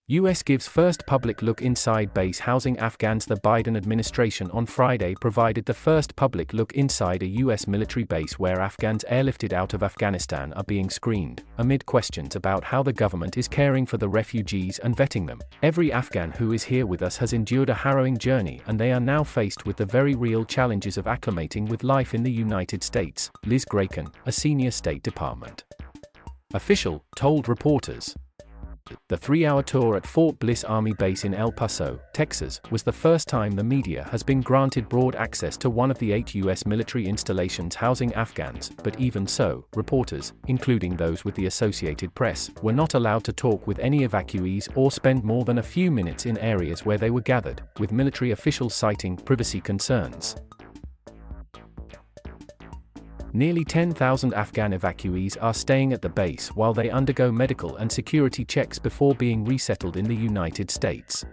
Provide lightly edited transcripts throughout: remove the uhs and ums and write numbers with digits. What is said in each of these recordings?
US gives first public look inside base housing. Afghans. The Biden administration on Friday provided the first public look inside a US military base where Afghans airlifted out of Afghanistan are being screened, amid questions about how the government is caring for the refugees and vetting them. Every Afghan who is here with us has endured a harrowing journey, and they are now faced with the very real challenges of acclimating with life in the United States, Liz Gracon, a senior State Department official, told reporters. The 3-hour tour at Fort Bliss Army Base in El Paso, Texas, was the first time the media has been granted broad access to one of the 8 U.S. military installations housing Afghans, but even so, reporters, including those with the Associated Press, were not allowed to talk with any evacuees or spend more than a few minutes in areas where they were gathered, with military officials citing privacy concerns. Nearly 10,000 Afghan evacuees are staying at the base while they undergo medical and security checks before being resettled in the United States.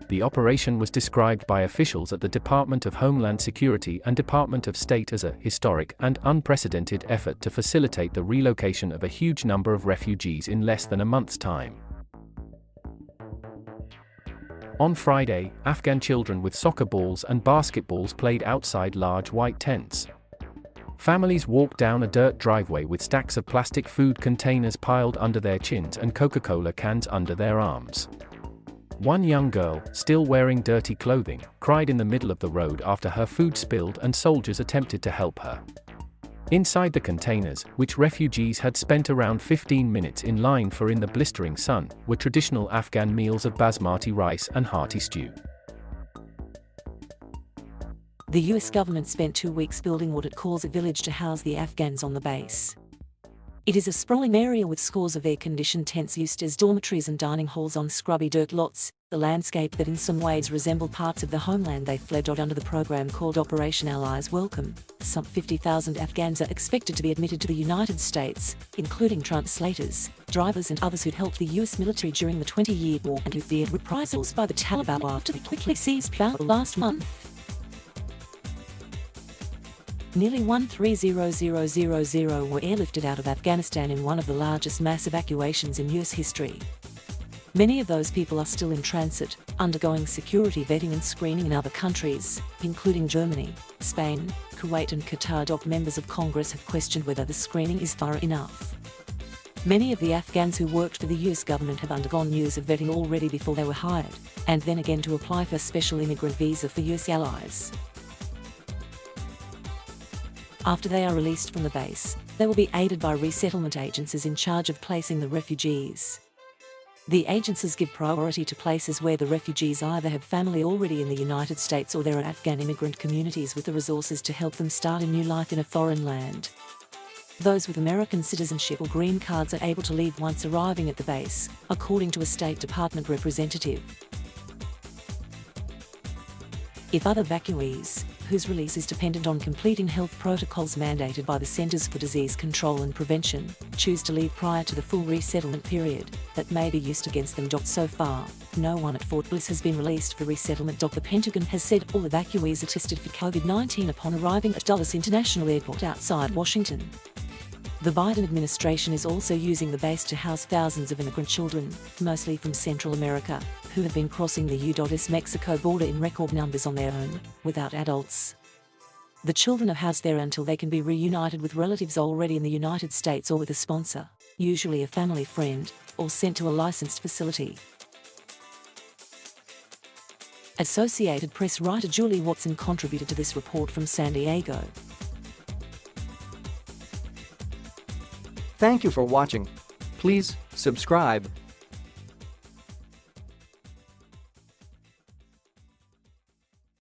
The operation was described by officials at the Department of Homeland Security and Department of State as a historic and unprecedented effort to facilitate the relocation of a huge number of refugees in less than a month's time. On Friday, Afghan children with soccer balls and basketballs played outside large white tents. Families walked down a dirt driveway with stacks of plastic food containers piled under their chins and Coca-Cola cans under their arms. One young girl, still wearing dirty clothing, cried in the middle of the road after her food spilled and soldiers attempted to help her. Inside the containers, which refugees had spent around 15 minutes in line for in the blistering sun, were traditional Afghan meals of basmati rice and hearty stew. The US government spent 2 weeks building what it calls a village to house the Afghans on the base. It is a sprawling area with scores of air-conditioned tents used as dormitories and dining halls on scrubby dirt lots, the landscape that in some ways resemble parts of the homeland they fled under the program called Operation Allies Welcome. Some 50,000 Afghans are expected to be admitted to the United States, including translators, drivers and others who'd helped the US military during the 20-year war and who feared reprisals by the Taliban after they quickly seized power last month. Nearly 130,000 were airlifted out of Afghanistan in one of the largest mass evacuations in US history. Many of those people are still in transit, undergoing security vetting and screening in other countries, including Germany, Spain, Kuwait and Qatar. Members of Congress have questioned whether the screening is thorough enough. Many of the Afghans who worked for the US government have undergone years of vetting already before they were hired, and then again to apply for a special immigrant visa for US allies. After they are released from the base, they will be aided by resettlement agencies in charge of placing the refugees. The agencies give priority to places where the refugees either have family already in the United States or there are Afghan immigrant communities with the resources to help them start a new life in a foreign land. Those with American citizenship or green cards are able to leave once arriving at the base, according to a State Department representative. If other evacuees, whose release is dependent on completing health protocols mandated by the Centers for Disease Control and Prevention, choose to leave prior to the full resettlement period, that may be used against them. So far, no one at Fort Bliss has been released for resettlement. The Pentagon has said all evacuees are tested for COVID-19 upon arriving at Dulles International Airport outside Washington. The Biden administration is also using the base to house thousands of immigrant children, mostly from Central America, who have been crossing the U.S.-Mexico border in record numbers on their own, without adults. The children are housed there until they can be reunited with relatives already in the United States or with a sponsor, usually a family friend, or sent to a licensed facility. Associated Press writer Julie Watson contributed to this report from San Diego. Thank you for watching. Please subscribe